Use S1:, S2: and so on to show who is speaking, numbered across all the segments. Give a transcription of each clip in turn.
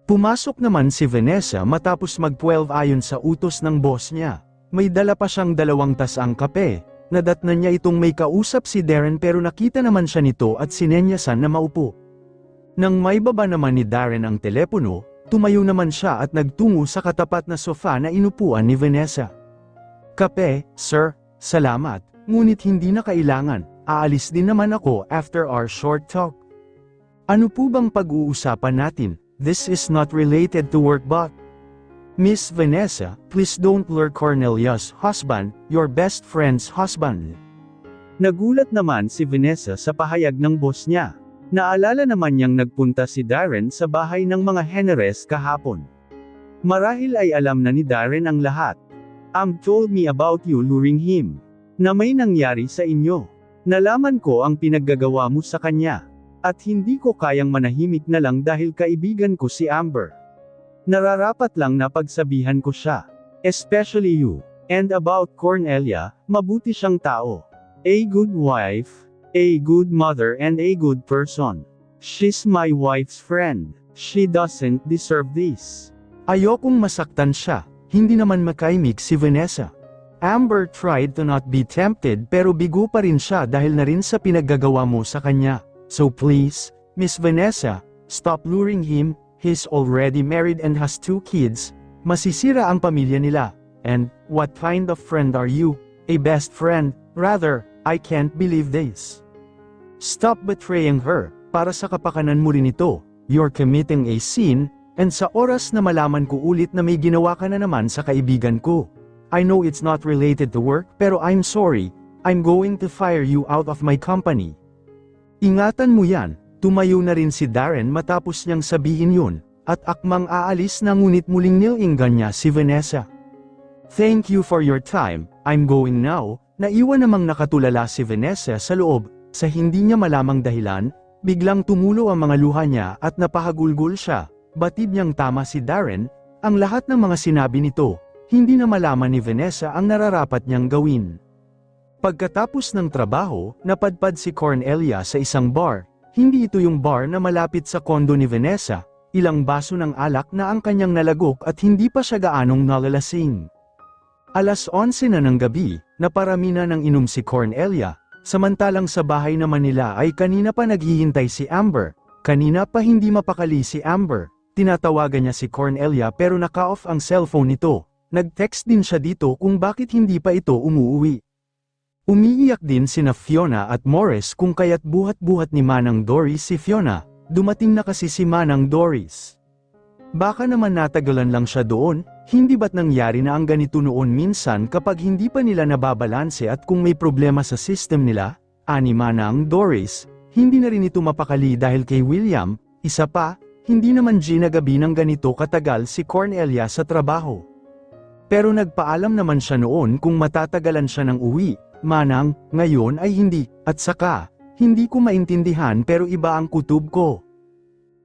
S1: Pumasok naman si Vanessa matapos mag-12 ayon sa utos ng boss niya. May dala pa siyang 2 tasang kape. Nadatnan niya itong may kausap si Darren pero nakita naman siya nito at sinenyasan na maupo. Nang may baba naman ni Darren ang telepono, tumayo naman siya at nagtungo sa katapat na sofa na inupuan ni Vanessa. "Kape, sir, salamat, ngunit hindi na kailangan, aalis din naman ako after our short talk." "Ano po bang pag-uusapan natin? This is not related to work but..." "Miss Vanessa, please don't lure Cornelia's husband, your best friend's husband." Nagulat naman si Vanessa sa pahayag ng boss niya. Naalala naman niyang nagpunta si Darren sa bahay ng mga Heneres kahapon. Marahil ay alam na ni Darren ang lahat. Told me about you luring him. Na may nangyari sa inyo. Nalaman ko ang pinaggagawa mo sa kanya. At hindi ko kayang manahimik na lang dahil kaibigan ko si Amber. Nararapat lang na pagsabihan ko siya. Especially you. And about Cornelia, mabuti siyang tao. A good wife, a good mother and a good person. She's my wife's friend. She doesn't deserve this. Ayokong masaktan siya, hindi naman makaimik si Vanessa. Amber tried to not be tempted pero bigo pa rin siya dahil na rin sa pinaggagawa mo sa kanya. So please, Miss Vanessa, stop luring him, he's already married and has 2 kids, masisira ang pamilya nila. And, what kind of friend are you? A best friend, rather, I can't believe this. Stop betraying her, para sa kapakanan mo rin ito, you're committing a sin, and sa oras na malaman ko ulit na may ginawa ka na naman sa kaibigan ko. I know it's not related to work, pero I'm sorry, I'm going to fire you out of my company. Ingatan mo yan, tumayo na rin si Darren matapos niyang sabihin yun, at akmang aalis na ngunit muling nilinggan niya si Vanessa. Thank you for your time, I'm going now. Naiwan namang nakatulala si Vanessa sa loob. Sa hindi niya malamang dahilan, biglang tumulo ang mga luha niya at napahagulgol siya. Batid niyang tama si Darren, ang lahat ng mga sinabi nito, hindi na malaman ni Vanessa ang nararapat niyang gawin. Pagkatapos ng trabaho, napadpad si Cornelia sa isang bar. Hindi ito yung bar na malapit sa kondo ni Vanessa, ilang baso ng alak na ang kanyang nalagok at hindi pa siya gaanong nalalasing. Alas 11 na ng gabi, naparami na ng inom si Cornelia. Samantalang sa bahay naman nila ay kanina pa naghihintay si Amber. Kanina pa hindi mapakali si Amber. Tinatawagan niya si Cornelia pero naka-off ang cellphone nito. Nag-text din siya dito kung bakit hindi pa ito umuuwi. Umiiyak din sina Fiona at Morris kung kaya't buhat-buhat ni Manang Doris si Fiona. Dumating na kasi si Manang Doris. Baka naman natagalan lang siya doon, hindi ba't nangyari na ang ganito noon minsan kapag hindi pa nila nababalanse at kung may problema sa system nila? Ani Manang Doris, hindi na rin ito mapakali dahil kay William. Isa pa, hindi naman ginagabi ng ganito katagal si Cornelia sa trabaho. Pero nagpaalam naman siya noon kung matatagalan siya ng uwi. Manang, ngayon ay hindi, at saka, hindi ko maintindihan pero iba ang kutob ko.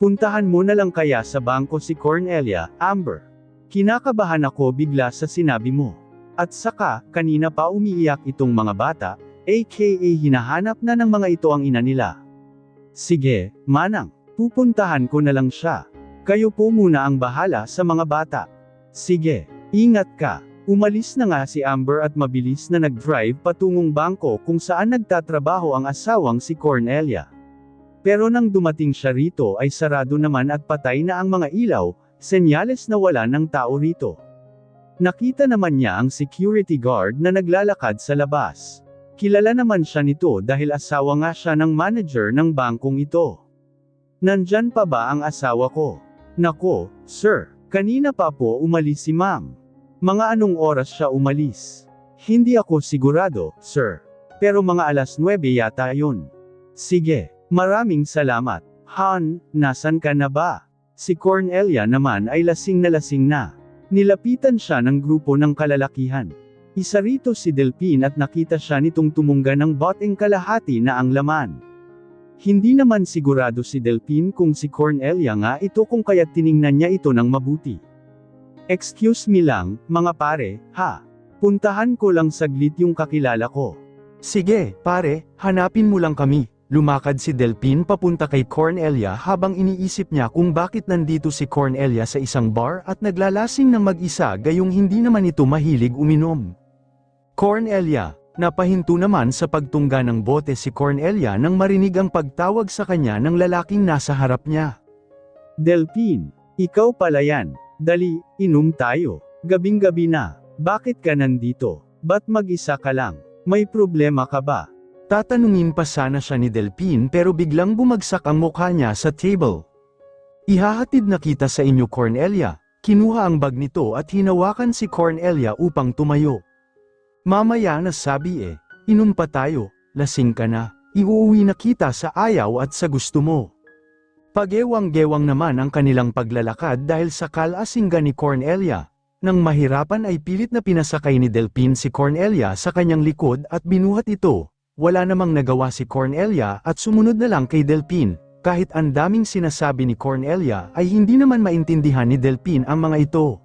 S1: Puntahan mo na lang kaya sa bangko si Cornelia, Amber. Kinakabahan ako bigla sa sinabi mo. At saka, kanina pa umiiyak itong mga bata, aka hinahanap na ng mga ito ang ina nila. Sige, Manang, pupuntahan ko na lang siya. Kayo po muna ang bahala sa mga bata. Sige, ingat ka. Umalis na nga si Amber at mabilis na nag-drive patungong bangko kung saan nagtatrabaho ang asawang si Cornelia. Pero nang dumating siya rito ay sarado naman at patay na ang mga ilaw, senyales na wala ng tao rito. Nakita naman niya ang security guard na naglalakad sa labas. Kilala naman siya nito dahil asawa nga siya ng manager ng bangkong ito. Nandyan pa ba ang asawa ko? Nako, sir, kanina pa po umalis si ma'am. Mga anong oras siya umalis? Hindi ako sigurado, sir. Pero mga alas 9 yata yun. Sige. Maraming salamat. Han, nasan ka na ba? Si Cornelia naman ay lasing na. Nilapitan siya ng grupo ng kalalakihan. Isa rito si Delphine at nakita siya nitong tumungga ng boteng kalahati na ang laman. Hindi naman sigurado si Delphine kung si Cornelia nga ito kung kaya't tiningnan niya ito ng mabuti. Excuse me lang, mga pare, ha? Puntahan ko lang saglit yung kakilala ko. Sige, pare, hanapin mo lang kami. lumakad si Delphine papunta kay Cornelia habang iniisip niya kung bakit nandito si Cornelia sa isang bar at naglalasing ng mag-isa gayong hindi naman ito mahilig uminom. Cornelia, napahinto naman sa pagtungga ng bote si Cornelia nang marinig ang pagtawag sa kanya ng lalaking nasa harap niya.
S2: Delphine, ikaw pala yan. Dali, inom tayo. Gabing-gabi na. Bakit ka nandito? Ba't mag-isa ka lang? May problema ka ba?
S1: Tatanungin pa sana siya ni Delphine pero biglang bumagsak ang mukha niya sa table. Ihahatid na kita sa inyo Cornelia. Kinuha ang bag nito at hinawakan si Cornelia upang tumayo. Mamaya na sabi inom pa tayo, lasing ka na, iuuwi na kita sa ayaw at sa gusto mo. Pagewang-gewang naman ang kanilang paglalakad dahil sa kalasinggan ni Cornelia. Nang mahirapan ay pilit na pinasakay ni Delphine si Cornelia sa kanyang likod at binuhat ito. Wala namang nagawa si Cornelia at sumunod na lang kay Delphine. Kahit ang daming sinasabi ni Cornelia ay hindi naman maintindihan ni Delphine ang mga ito.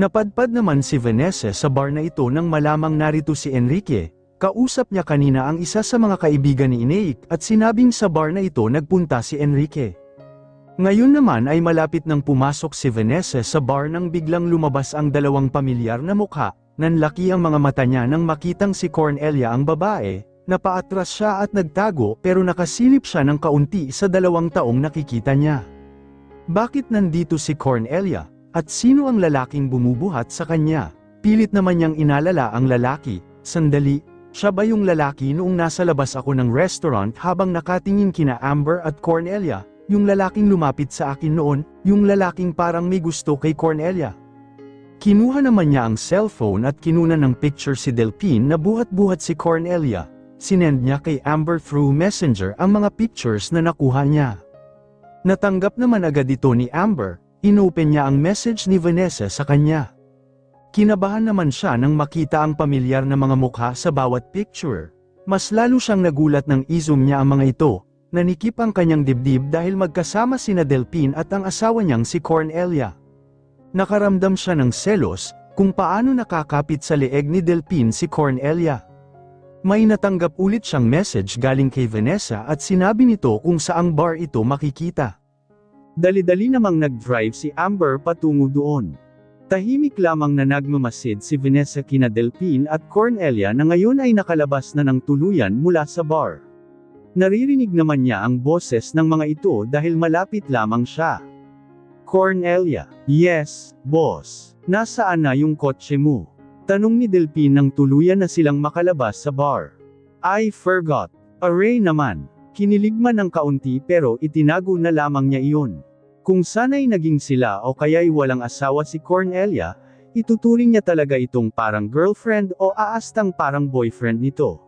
S1: Napadpad naman si Vanessa sa bar na ito nang malamang narito si Enrique. Kausap niya kanina ang isa sa mga kaibigan ni Inaik at sinabing sa bar na ito nagpunta si Enrique. Ngayon naman ay malapit nang pumasok si Vanessa sa bar nang biglang lumabas ang dalawang pamilyar na mukha. Nanlaki ang mga mata niya nang makitang si Cornelia ang babae. Napaatras siya at nagtago pero nakasilip siya ng kaunti sa 2 taong nakikita niya. Bakit nandito si Cornelia? At sino ang lalaking bumubuhat sa kanya? Pilit naman niyang inalala ang lalaki. Sandali, siya ba yung lalaki noong nasa labas ako ng restaurant habang nakatingin kina Amber at Cornelia? Yung lalaking lumapit sa akin noon, yung lalaking parang may gusto kay Cornelia. Kinuha naman niya ang cellphone at kinuna ng picture si Delphine na buhat-buhat si Cornelia. Sinend niya kay Amber through Messenger ang mga pictures na nakuha niya. Natanggap naman agad ito ni Amber, inopen niya ang message ni Vanessa sa kanya. Kinabahan naman siya nang makita ang pamilyar na mga mukha sa bawat picture. Mas lalo siyang nagulat nang i-zoom niya ang mga ito. Nanikip ang kanyang dibdib dahil magkasama sina Delphine at ang asawa niyang si Cornelia. Nakaramdam siya ng selos, kung paano nakakapit sa leeg ni Delphine si Cornelia. May natanggap ulit siyang message galing kay Vanessa at sinabi nito kung saang bar ito makikita.
S2: Dali-dali namang nag-drive si Amber patungo doon. Tahimik lamang na nagmamasid si Vanessa kina Delphine at Cornelia na ngayon ay nakalabas na ng tuluyan mula sa bar. Naririnig naman niya ang boses ng mga ito dahil malapit lamang siya. Cornelia, yes, boss. Nasaan na yung kotse mo? Tanong ni Delphine nang tuluyan na silang makalabas sa bar. I forgot. Aray naman. Kinilig man ng kaunti pero itinago na lamang niya iyon. Kung sana'y naging sila o kaya'y walang asawa si Cornelia, ituturing niya talaga itong parang girlfriend o aastang parang boyfriend nito.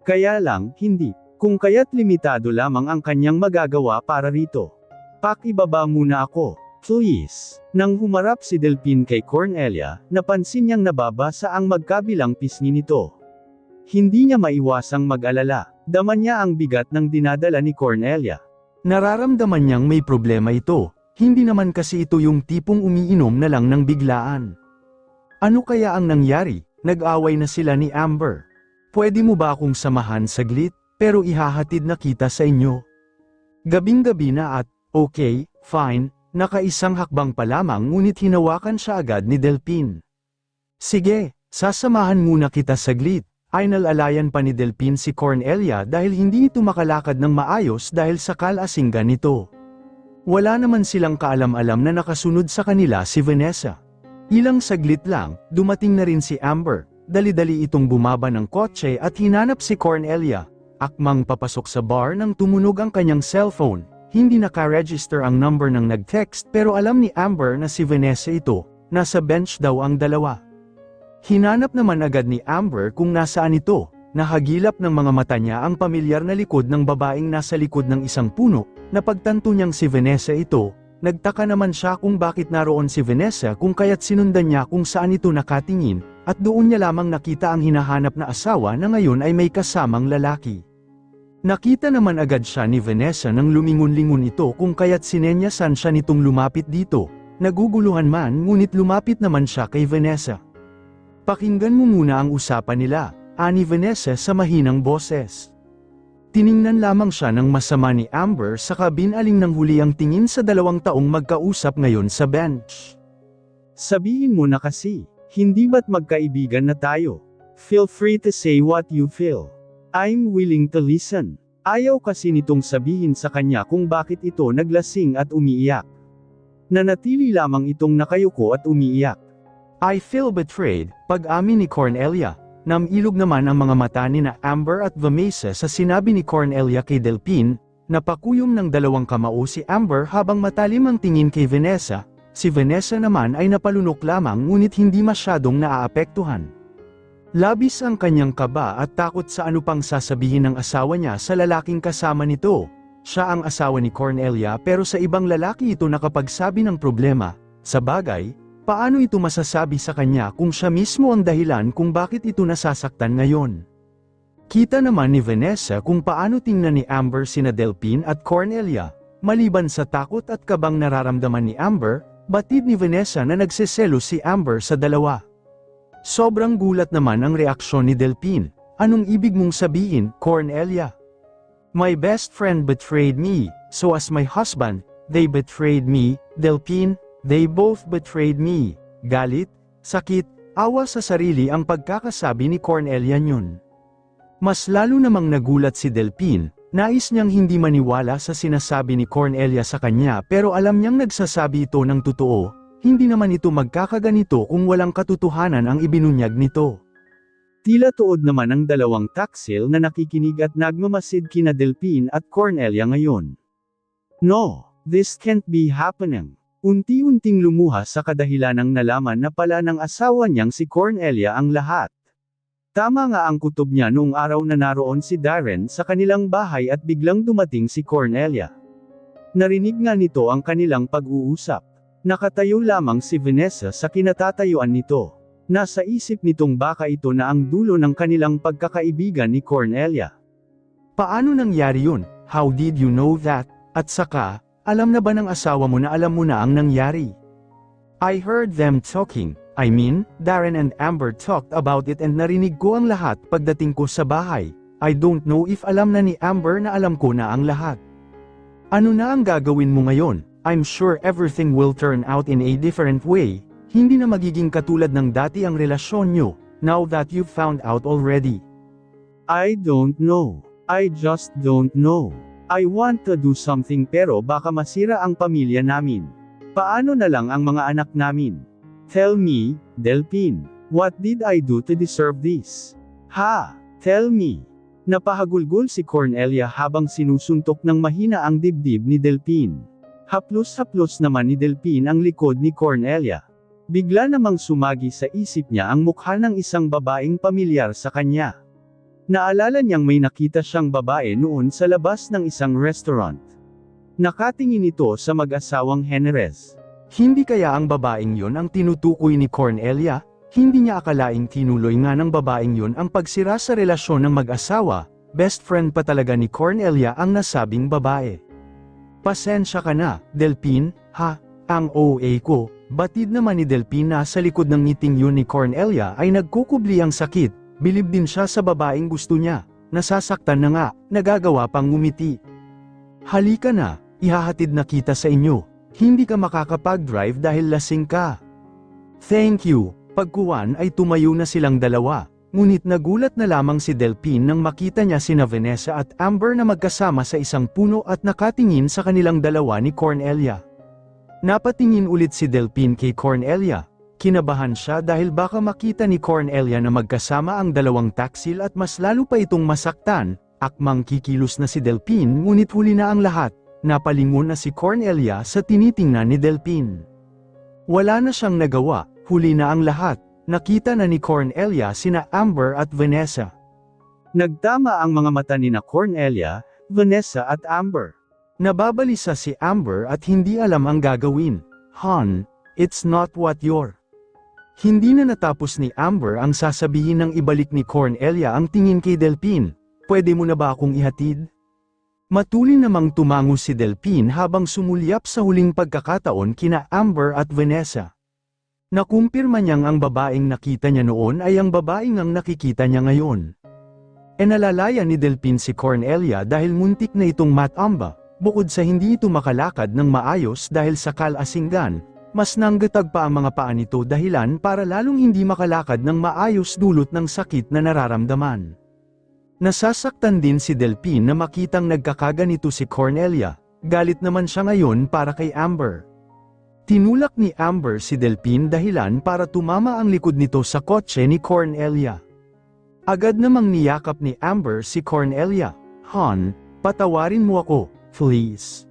S2: Kaya lang, hindi. Kung kaya't limitado lamang ang kanyang magagawa para rito. Pakibaba muna ako, please. Nang humarap si Delphine kay Cornelia, napansin niyang nababasa ang magkabilang pisngi nito. Hindi niya maiwasang mag-alala. Dama niya ang bigat ng dinadala ni Cornelia.
S1: Nararamdaman niyang may problema ito. Hindi naman kasi ito yung tipong umiinom na lang ng biglaan. Ano kaya ang nangyari? Nag-away na sila ni Amber. Pwede mo ba akong samahan saglit? Pero ihahatid na kita sa inyo. Gabing-gabi na at, okay, fine, nakaisang hakbang pa lamang ngunit hinawakan siya agad ni Delphine. Sige, sasamahan muna kita saglit. Ay nalalayan pa ni Delphine si Cornelia dahil hindi ito makalakad ng maayos dahil sa kalasinggan nito. Wala naman silang kaalam-alam na nakasunod sa kanila si Vanessa. Ilang saglit lang, dumating na rin si Amber. Dali-dali itong bumaba ng kotse at hinanap si Cornelia. Akmang papasok sa bar nang tumunog ang kanyang cellphone. Hindi naka-register ang number ng nag-text pero alam ni Amber na si Vanessa ito. Nasa bench daw ang dalawa. Hinanap naman agad ni Amber kung nasaan ito. Nahagilap ng mga mata niya ang pamilyar na likod ng babaeng nasa likod ng isang puno. Napagtanto niyang si Vanessa ito. Nagtaka naman siya kung bakit naroon si Vanessa kung kaya't sinundan niya kung saan ito nakatingin. At doon niya lamang nakita ang hinahanap na asawa na ngayon ay may kasamang lalaki. Nakita naman agad siya ni Vanessa nang lumingon-lingon ito kung kaya't sinenyasan siya nitong lumapit dito. Naguguluhan man ngunit lumapit naman siya kay Vanessa. Pakinggan mo muna ang usapan nila, ani Vanessa sa mahinang boses. Tiningnan lamang siya ng masama ni Amber saka binaling ng huli ang tingin sa 2 taong magkausap ngayon sa bench.
S2: Sabihin mo na kasi, hindi ba't magkaibigan na tayo? Feel free to say what you feel. I'm willing to listen. Ayaw kasi nitong sabihin sa kanya kung bakit ito naglasing at umiiyak. Nanatili lamang itong nakayuko at umiiyak.
S1: I feel betrayed, pag-amin ni Cornelia. Namilog naman ang mga mata ni na Amber at Vanessa sa sinabi ni Cornelia kay Delphine, napakuyom ng 2 kamao si Amber habang matalim ang tingin kay Vanessa, si Vanessa naman ay napalunok lamang ngunit hindi masyadong naaapektuhan. Labis ang kanyang kaba at takot sa ano pang sasabihin ng asawa niya sa lalaking kasama nito. Siya ang asawa ni Cornelia pero sa ibang lalaki ito nakapagsabi ng problema, sa bagay, paano ito masasabi sa kanya kung siya mismo ang dahilan kung bakit ito nasasaktan ngayon? Kita naman ni Vanessa kung paano tingnan ni Amber sina Delphine at Cornelia, maliban sa takot at kabang nararamdaman ni Amber, batid ni Vanessa na nagseselos si Amber sa dalawa. Sobrang gulat naman ang reaksyon ni Delphine. Anong ibig mong sabihin, Cornelia? My best friend betrayed me, so as my husband, they betrayed me, Delphine. They both betrayed me. Galit, sakit, awa sa sarili ang pagkakasabi ni Cornelia niyon. Mas lalo namang nagulat si Delphine, nais niyang hindi maniwala sa sinasabi ni Cornelia sa kanya pero alam niyang nagsasabi ito ng totoo, hindi naman ito magkakaganito kung walang katotohanan ang ibinunyag nito.
S2: Tila tuod naman ang 2 taksil na nakikinig at nagmamasid kina Delphine at Cornelia ngayon. No, this can't be happening. Unti-unting lumuha sa kadahilanang nalaman na pala ng asawa niyang si Cornelia ang lahat. Tama nga ang kutob niya noong araw na naroon si Darren sa kanilang bahay at biglang dumating si Cornelia. Narinig nga nito ang kanilang pag-uusap. Nakatayo lamang si Vanessa sa kinatatayuan nito. Nasa isip nitong baka ito na ang dulo ng kanilang pagkakaibigan ni Cornelia.
S1: Paano nangyari yun? How did you know that? At saka, alam na ba ng asawa mo na alam mo na ang nangyari? I heard them talking, Darren and Amber talked about it and narinig ko ang lahat pagdating ko sa bahay. I don't know if alam na ni Amber na alam ko na ang lahat. Ano na ang gagawin mo ngayon? I'm sure everything will turn out in a different way. Hindi na magiging katulad ng dati ang relasyon nyo, now that you've found out already.
S2: I don't know. I just don't know. I want to do something pero baka masira ang pamilya namin. Paano na lang ang mga anak namin? Tell me, Delphine, what did I do to deserve this? Ha? Tell me. Napahagulgol si Cornelia habang sinusuntok ng mahina ang dibdib ni Delphine. Haplos-haplos naman ni Delphine ang likod ni Cornelia. Bigla namang sumagi sa isip niya ang mukha ng isang babaeng pamilyar sa kanya. Naalala niyang may nakita siyang babae noon sa labas ng isang restaurant. Nakatingin ito sa mag-asawang Henrez.
S1: Hindi kaya ang babaeng yon ang tinutukoy ni Cornelia? Hindi niya akalaing tinuloy nga ng babaeng yon ang pagsira sa relasyon ng mag-asawa, best friend pa talaga ni Cornelia ang nasabing babae. Pasensya ka na, Delphine, ha? Ang OA ko, batid naman ni Delphine na sa likod ng ngiting yun ni Cornelia ay nagkukubli ang sakit. Bilib din siya sa babaeng gusto niya, nasasaktan na nga, nagagawa pang ngumiti. Halika na, ihahatid na kita sa inyo, hindi ka makakapag-drive dahil lasing ka. Thank you, pagkuwan ay tumayo na silang dalawa, ngunit nagulat na lamang si Delphine nang makita niya sina Vanessa at Amber na magkasama sa isang puno at nakatingin sa kanilang dalawa ni Cornelia. Napatingin ulit si Delphine kay Cornelia. Kinabahan siya dahil baka makita ni Cornelia na magkasama ang 2 taksil at mas lalo pa itong masaktan, akmang kikilos na si Delphine ngunit huli na ang lahat, napalingon na si Cornelia sa tinitingnan ni Delphine. Wala na siyang nagawa, huli na ang lahat, nakita na ni Cornelia sina Amber at Vanessa.
S2: Nagtama ang mga mata ni na Cornelia, Vanessa at Amber.
S1: Nababalisa si Amber at hindi alam ang gagawin. Hon, it's not what you're. Hindi na natapos ni Amber ang sasabihin ng ibalik ni Cornelia ang tingin kay Delphine. Pwede mo na ba akong ihatid? Matulin namang tumango si Delphine habang sumulyap sa huling pagkakataon kina Amber at Vanessa. Nakumpirma niyang ang babaeng nakita niya noon ay ang babaeng ang nakikita niya ngayon. Nalalaya ni Delphine si Cornelia dahil muntik na itong matamba, bukod sa hindi ito makalakad ng maayos dahil sa kalasinggan, mas nanggatag pa ang mga paa nito dahilan para lalong hindi makalakad ng maayos dulot ng sakit na nararamdaman. Nasasaktan din si Delphine na makitang nagkakaganito si Cornelia, galit naman siya ngayon para kay Amber. Tinulak ni Amber si Delphine dahilan para tumama ang likod nito sa kotse ni Cornelia. Agad namang niyakap ni Amber si Cornelia. "Han, patawarin mo ako, please."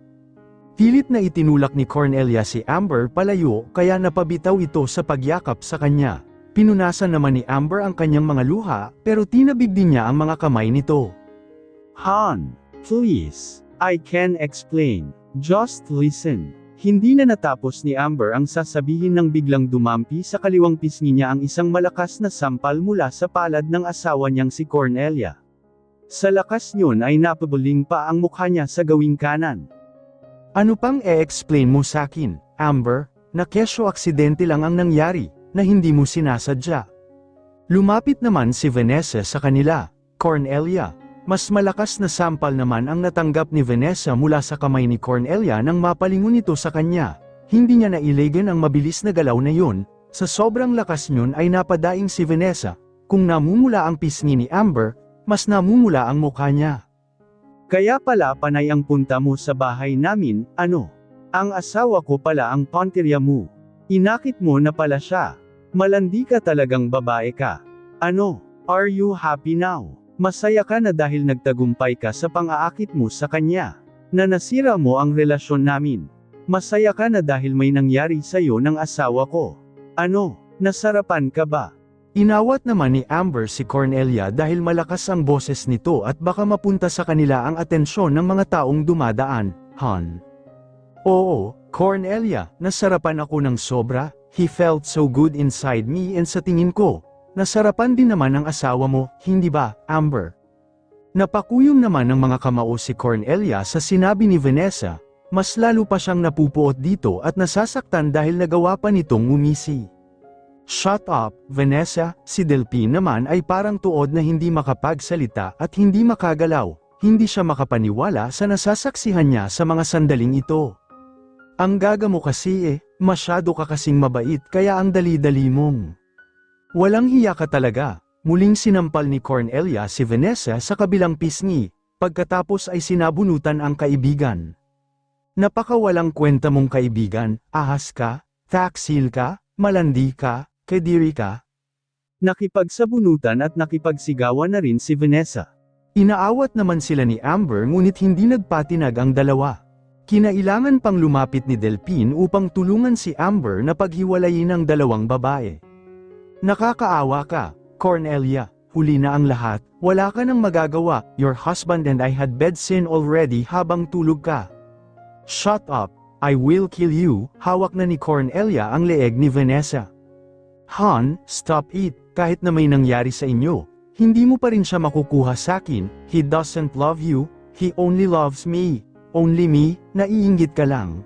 S1: Pilit na itinulak ni Cornelia si Amber palayo kaya napabitaw ito sa pagyakap sa kanya. Pinunasan naman ni Amber ang kanyang mga luha pero tinabig din niya ang mga kamay nito.
S2: "Han, please. I can explain. Just listen." Hindi na natapos ni Amber ang sasabihin nang biglang dumampi sa kaliwang pisngi niya ang isang malakas na sampal mula sa palad ng asawa niyang si Cornelia. Sa lakas niyon ay napabuling pa ang mukha niya sa gawing kanan.
S1: "Ano pang e-explain mo sakin, Amber, na kesyo aksidente lang ang nangyari, na hindi mo sinasadya?" Lumapit naman si Vanessa sa kanila. "Cornelia." Mas malakas na sampal naman ang natanggap ni Vanessa mula sa kamay ni Cornelia nang mapalingon ito sa kanya. Hindi niya nailagan ang mabilis na galaw na yun, sa sobrang lakas niyon ay napadaing si Vanessa. Kung namumula ang pisngi ni Amber, mas namumula ang mukha niya.
S2: "Kaya pala panay ang punta mo sa bahay namin, ano? Ang asawa ko pala ang pantirya mo. Inakit mo na pala siya. Malandi ka talagang babae ka. Ano, are you happy now? Masaya ka na dahil nagtagumpay ka sa pang-aakit mo sa kanya. Na nasira mo ang relasyon namin. Masaya ka na dahil may nangyari sa'yo ng asawa ko. Ano, nasarapan ka ba?"
S1: Inawat naman ni Amber si Cornelia dahil malakas ang boses nito at baka mapunta sa kanila ang atensyon ng mga taong dumadaan. "Han." "Oo, Cornelia, nasarapan ako ng sobra. He felt so good inside me and sa tingin ko, nasarapan din naman ang asawa mo, hindi ba, Amber?" Napakuyom naman ng mga kamao si Cornelia sa sinabi ni Vanessa, mas lalo pa siyang napupuot dito at nasasaktan dahil nagawa pa nitong umisi. "Shut up, Vanessa." Si Delphine naman ay parang tuod na hindi makapagsalita at hindi makagalaw, hindi siya makapaniwala sa nasasaksihan niya sa mga sandaling ito. "Ang gaga mo kasi masyado ka kasing mabait kaya ang dali-dali mong. Walang hiya ka talaga." Muling sinampal ni Cornelia si Vanessa sa kabilang pisngi, pagkatapos ay sinabunutan ang kaibigan. "Napakawalang kwenta mong kaibigan, ahas ka, taksil ka, malandi ka, kediri ka."
S2: Nakipagsabunutan at nakipagsigawan na rin si Vanessa.
S1: Inaawat naman sila ni Amber ngunit hindi nagpatinag ang dalawa. Kinailangan pang lumapit ni Delphine upang tulungan si Amber na paghiwalayin ang dalawang babae. "Nakakaawa ka, Cornelia, huli na ang lahat, wala ka nang magagawa, your husband and I had bed sin already habang tulog ka." "Shut up, I will kill you." Hawak na ni Cornelia ang leeg ni Vanessa. "Han, stop it, kahit na may nangyari sa inyo, hindi mo pa rin siya makukuha sakin, he doesn't love you, he only loves me, only me, naiinggit ka lang.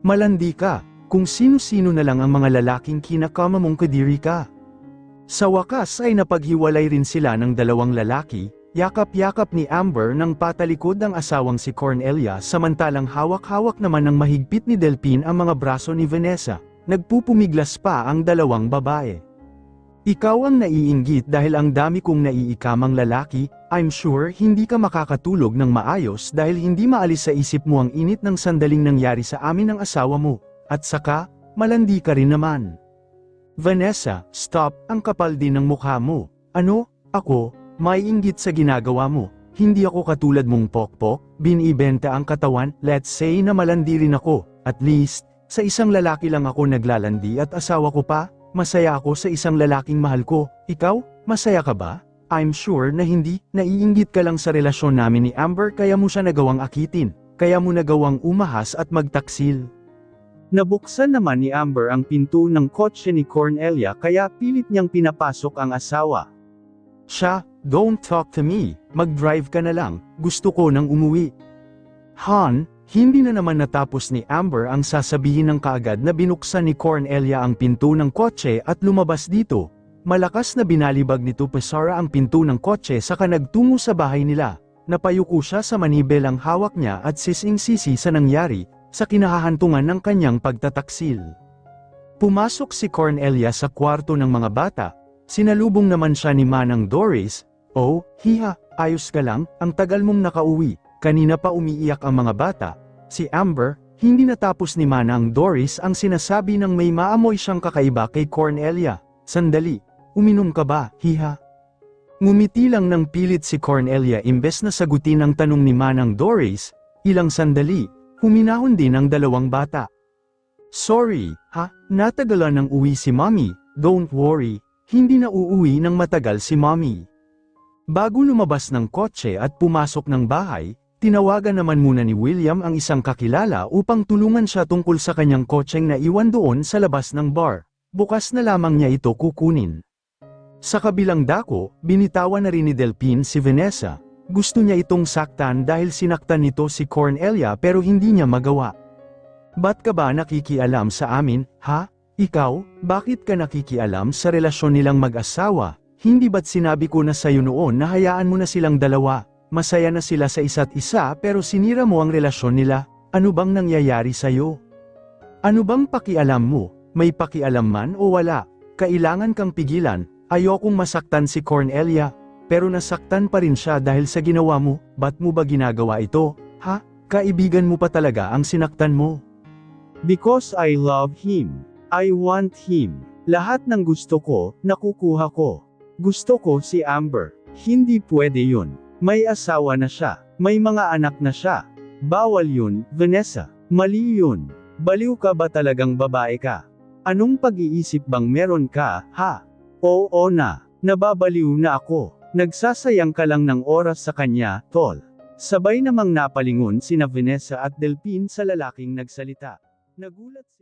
S1: Malandi ka, kung sino-sino na lang ang mga lalaking kinakama mong kadiri ka." Sa wakas ay napaghiwalay rin sila ng dalawang lalaki, yakap-yakap ni Amber nang patalikod ang asawang si Cornelia samantalang hawak-hawak naman ng mahigpit ni Delphine ang mga braso ni Vanessa, nagpupumiglas pa ang dalawang babae. "Ikaw ang naiinggit dahil ang dami kong naiikamang lalaki, I'm sure hindi ka makakatulog ng maayos dahil hindi maalis sa isip mo ang init ng sandaling nangyari sa amin ng asawa mo, at saka, malandi ka rin naman." "Vanessa, stop, ang kapal din ng mukha mo. Ano, ako, may inggit sa ginagawa mo, hindi ako katulad mong pokpok, binibenta ang katawan, let's say na malandi rin ako, at least, sa isang lalaki lang ako naglalandi at asawa ko pa, masaya ako sa isang lalaking mahal ko, ikaw, masaya ka ba? I'm sure na hindi, naiinggit ka lang sa relasyon namin ni Amber kaya mo siya nagawang akitin, kaya mo nagawang umahas at magtaksil."
S2: Nabuksan naman ni Amber ang pinto ng kotse ni Cornelia kaya pilit niyang pinapasok ang asawa.
S1: "Siya, don't talk to me, mag-drive ka na lang, gusto ko nang umuwi." "Han," hindi na naman natapos ni Amber ang sasabihin ng kaagad na binuksan ni Cornelia ang pinto ng kotse at lumabas dito. Malakas na binalibag nito Sara ang pinto ng kotse saka nagtungo sa bahay nila. Napayuko siya sa manibel ang hawak niya at sising-sisi sa nangyari, sa kinahahantungan ng kanyang pagtataksil. Pumasok si Cornelia sa kwarto ng mga bata. Sinalubong naman siya ni Manang Doris. "Oh, hiha, ayos ka lang, ang tagal mong nakauwi." Kanina pa umiiyak ang mga bata. Si Amber, hindi natapos ni Manang Doris ang sinasabi ng may maamoy siyang kakaiba kay Cornelia. "Sandali, uminom ka ba, hiha?" Ngumiti lang ng pilit si Cornelia imbes na sagutin ang tanong ni Manang Doris. Ilang sandali, huminahon din ang dalawang bata. "Sorry, ha? Natagalan ng uwi si Mommy." "Don't worry, hindi na uuwi ng matagal si Mommy." Bago lumabas ng kotse at pumasok ng bahay, tinawagan naman muna ni William ang isang kakilala upang tulungan siya tungkol sa kanyang kotseng na iwan doon sa labas ng bar. Bukas na lamang niya ito kukunin. Sa kabilang dako, binitawan na rin ni Delphine si Vanessa. Gusto niya itong saktan dahil sinaktan nito si Cornelia pero hindi niya magawa. "Ba't ka ba nakikialam sa amin, ha? Ikaw, bakit ka nakikialam sa relasyon nilang mag-asawa? Hindi ba't sinabi ko na sa'yo noon na hayaan mo na silang dalawa? Masaya na sila sa isa't isa pero sinira mo ang relasyon nila. Ano bang nangyayari sa'yo? Ano bang pakialam mo? May pakialam man o wala? Kailangan kang pigilan. Ayokong masaktan si Cornelia. Pero nasaktan pa rin siya dahil sa ginawa mo. Ba't mo ba ginagawa ito, ha? Kaibigan mo pa talaga ang sinaktan mo."
S2: Because I love him. I want him. Lahat ng gusto ko, nakukuha ko. Gusto ko si Amber. Hindi pwede yun. May asawa na siya. May mga anak na siya. Bawal yun, Vanessa. Mali yun. Baliw ka ba talagang babae ka? Anong pag-iisip bang meron ka, ha? Oo na. Nababaliw na ako. Nagsasayang ka lang ng oras sa kanya, tol. Sabay namang napalingon sina Vanessa at Delphine sa lalaking nagsalita. Nagulat si